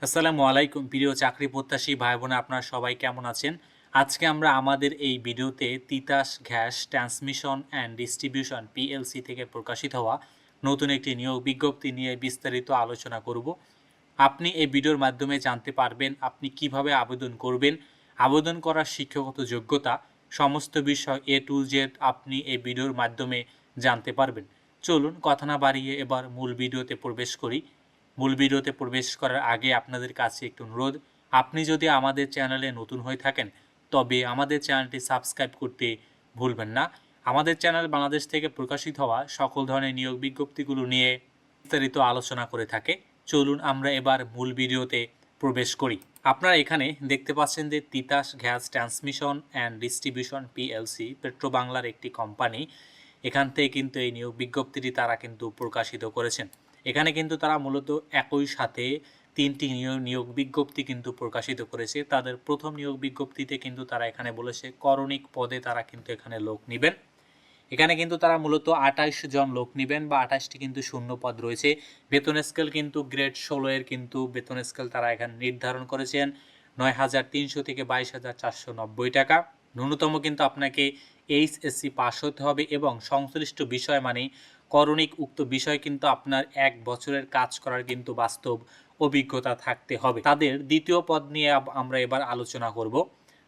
আসসালামু আলাইকুম প্রিয় চাকরি প্রত্যাশী ভাই বোন, আপনারা সবাই কেমন আছেন? আজকে আমরা আমাদের এই ভিডিওতে Titas gas transmission and distribution PLC থেকে প্রকাশিত হওয়া নতুন একটি নিয়োগ বিজ্ঞপ্তি নিয়ে বিস্তারিত আলোচনা করব। আপনি এই ভিডিওর মাধ্যমে জানতে পারবেন আপনি কিভাবে আবেদন করবেন, আবেদন করার শিক্ষাগত যোগ্যতা, সমস্ত বিষয় এ টু জেড আপনি এই ভিডিওর মাধ্যমে জানতে পারবেন। চলুন কথা না বাড়িয়ে এবার মূল ভিডিওতে প্রবেশ করি। মূল ভিডিওতে প্রবেশ করার আগে আপনাদের কাছে একটু অনুরোধ, আপনি যদি আমাদের চ্যানেলে নতুন হয়ে থাকেন তবে আমাদের চ্যানেলটি সাবস্ক্রাইব করতে ভুলবেন না। আমাদের চ্যানেল বাংলাদেশ থেকে প্রকাশিত হওয়া সকল ধরনের নিয়োগ বিজ্ঞপ্তিগুলো নিয়ে বিস্তারিত আলোচনা করে থাকে। চলুন আমরা এবার মূল ভিডিওতে প্রবেশ করি। আপনারা এখানে দেখতে পাচ্ছেন যে Titas gas transmission and distribution PLC petro বাংলার একটি কোম্পানি। এখান থেকে কিন্তু এই নিয়োগ বিজ্ঞপ্তিটি তারা কিন্তু প্রকাশিত করেছেন। এখানে কিন্তু তারা মূলত একই সাথে তিনটি নিয়োগ বিজ্ঞপ্তি কিন্তু প্রকাশিত করেছে। তাদের প্রথম নিয়োগ বিজ্ঞপ্তিতে কিন্তু তারা এখানে বলেছে করণিক পদে তারা কিন্তু এখানে লোক নেবেন। এখানে কিন্তু তারা মূলত 28 জন লোক নেবেন বা 28টি কিন্তু শূন্য পদ রয়েছে। বেতন স্কেল কিন্তু গ্রেড 16 এর কিন্তু বেতন স্কেল তারা এখানে নির্ধারণ করেছেন 9,300 থেকে 22,490 টাকা। ন্যূনতম কিন্তু আপনাকে এইচএসসি পাস হতে হবে এবং সংশ্লিষ্ট বিষয় মানে করণিক উক্ত বিষয় কিন্তু আপনার 1 বছরের কাজ করার কিন্তু বাস্তব অভিজ্ঞতা থাকতে হবে। তাদের দ্বিতীয় পদ নিয়ে আমরা এবার আলোচনা করব।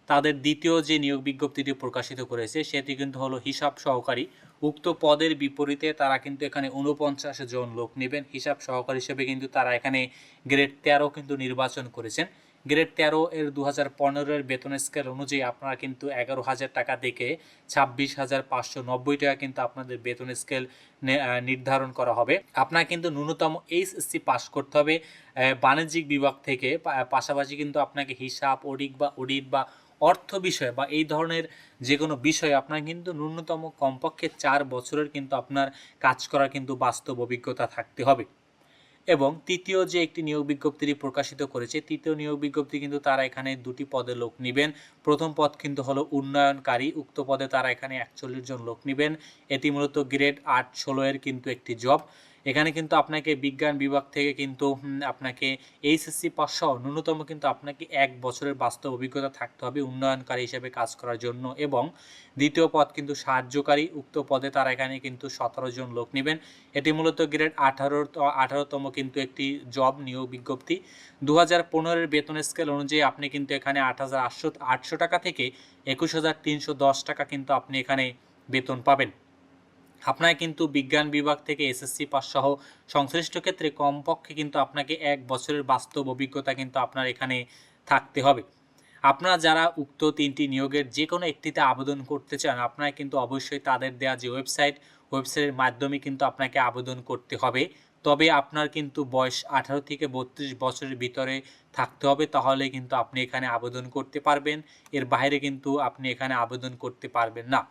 তাদের দ্বিতীয় যে নিয়োগ বিজ্ঞপ্তিটি প্রকাশিত করেছে সেটি কিন্তু হলো হিসাব সহকারী। উক্ত পদের বিপরীতে তারা কিন্তু এখানে 49 জন লোক নেবেন হিসাব সহকারী হিসেবে। কিন্তু তারা এখানে গ্রেড 13 কিন্তু নির্বাচন করেছেন। গ্রেড 13 এর 2015 এর বেতন স্কেল অনুযায়ী আপনারা কিন্তু 11,000 টাকা থেকে 26,590 টাকা কিন্তু আপনাদের বেতন স্কেল নির্ধারণ করা হবে। আপনার কিন্তু ন্যূনতম এইচএসসি পাস করতে হবে বাণিজ্যিক বিভাগ থেকে। পাশাপাশি কিন্তু আপনাকে হিসাব অডিট বা অর্থ বিষয় বা এই ধরনের যে কোনো বিষয়ে আপনার কিন্তু ন্যূনতম কমপক্ষে 4 বছরের কিন্তু আপনার কাজ করার কিন্তু বাস্তব অভিজ্ঞতা থাকতে হবে। এবং তৃতীয় যে একটি নিয়োগ বিজ্ঞপ্তি প্রকাশিত করেছে, তৃতীয় নিয়োগ বিজ্ঞপ্তি কিন্তু তারা এখানে দুটি পদে লোক নেবেন। প্রথম পদ কিন্তু হলো উন্নয়নকারী। উক্ত পদে তারা এখানে 41 জন লোক নেবেন। এটি মূলত গ্রেড 8-16 এর কিন্তু একটি জব। এখানে কিন্তু আপনাকে বিজ্ঞান বিভাগ থেকে কিন্তু আপনাকে এইচএসসি পাস সহ ন্যূনতম কিন্তু আপনাকে 1 বছরের বাস্তব অভিজ্ঞতা থাকতে হবে উন্নয়নকারী হিসেবে কাজ করার জন্য। এবং দ্বিতীয় পদ কিন্তু সাহায্যকারী। উক্ত পদে তারা এখানে কিন্তু 17 জন লোক নেবেন। এটি মূলত গ্রেড 18তম কিন্তু একটি জব নিয়োগ বিজ্ঞপ্তি। 2015 এর বেতন স্কেল অনুযায়ী আপনি কিন্তু এখানে 8,800 টাকা থেকে 21,310 টাকা কিন্তু আপনি এখানে বেতন পাবেন। আপনার কিন্তু বিজ্ঞান বিভাগ থেকে এসএসসি পাস সহ সংশ্লিষ্ট ক্ষেত্রে কমপক্ষে কিন্তু আপনাকে 1 বছরের বাস্তব অভিজ্ঞতা কিন্তু আপনার এখানে থাকতে হবে। আপনারা যারা উক্ত তিনটি নিয়োগের যে কোনো একটিতে আবেদন করতে চান, আপনারা কিন্তু অবশ্যই তাদের দেওয়া যে ওয়েবসাইটের মাধ্যমে কিন্তু আপনাকে আবেদন করতে হবে। তবে আপনার কিন্তু বয়স 18 থেকে 32 বছরের ভিতরে থাকতে হবে, তাহলে কিন্তু আপনি এখানে আবেদন করতে পারবেন। এর বাইরে কিন্তু আপনি এখানে আবেদন করতে পারবেন না।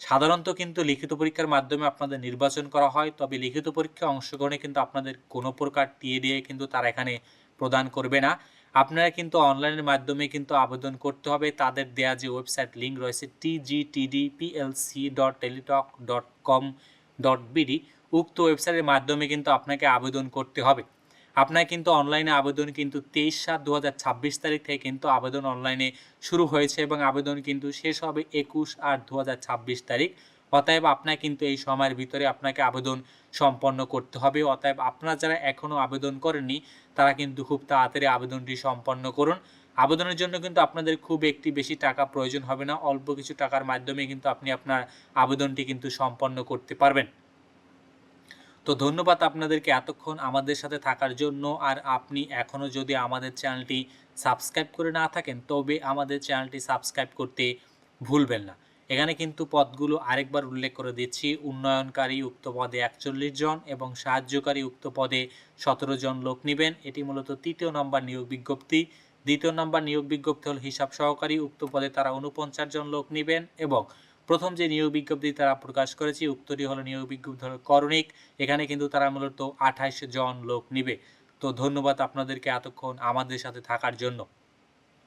সাধারণত কিন্তু লিখিত পরীক্ষার মাধ্যমে আপনাদের নির্বাচন করা হয়, তবে লিখিত পরীক্ষায় অংশগ্রহণে কিন্তু আপনাদের কোনো প্রকার টিএডিএ কিন্তু তারা এখানে প্রদান করবে না। আপনারা কিন্তু অনলাইনের মাধ্যমে কিন্তু আবেদন করতে হবে। তাদের দেয়া যে ওয়েবসাইট লিঙ্ক রয়েছে tgtdplc.teletalk.com.bd, উক্ত ওয়েবসাইটের মাধ্যমে কিন্তু আপনাকে আবেদন করতে হবে। আপনার কিন্তু অনলাইনে আবেদন কিন্তু 23/7/2026 তারিখ থেকে কিন্তু আবেদন অনলাইনে শুরু হয়েছে এবং আবেদন কিন্তু শেষ হবে 21/8/2026 তারিখ। অতএব আপনার কিন্তু এই সময়ের ভিতরে আপনাকে আবেদন সম্পন্ন করতে হবে। অতএব আপনারা যারা এখনও আবেদন করেননি তারা কিন্তু খুব তাড়াতাড়ি আবেদনটি সম্পন্ন করুন। আবেদনের জন্য কিন্তু আপনাদের খুব একটি বেশি টাকা প্রয়োজন হবে না, অল্প কিছু টাকার মাধ্যমে কিন্তু আপনি আপনার আবেদনটি কিন্তু সম্পন্ন করতে পারবেন। তো ধন্যবাদ আপনাদেরকে এতক্ষণ আমাদের সাথে থাকার জন্য। আর আপনি এখনও যদি আমাদের চ্যানেলটি সাবস্ক্রাইব করে না থাকেন তবে আমাদের চ্যানেলটি সাবস্ক্রাইব করতে ভুলবেন না। এখানে কিন্তু পদগুলো আরেকবার উল্লেখ করে দিচ্ছি। উন্নয়নকারী উক্ত পদে 41 জন এবং সাহায্যকারী উক্ত পদে 17 জন লোক নেবেন। এটি মূলত তৃতীয় নম্বর নিয়োগ বিজ্ঞপ্তি। দ্বিতীয় নম্বর নিয়োগ বিজ্ঞপ্তি হল হিসাব সহকারী। উক্ত পদে তারা 49 জন লোক নেবেন। এবং প্রথম যে নিয়োগ বিজ্ঞপ্তি তারা প্রকাশ করেছে উক্তটি হলো নিয়োগ বিজ্ঞপ্তি হলো করণিক। এখানে কিন্তু তারা মূলত 28 জন লোক নেবে। তো ধন্যবাদ আপনাদেরকে এতক্ষণ আমাদের সাথে থাকার জন্য।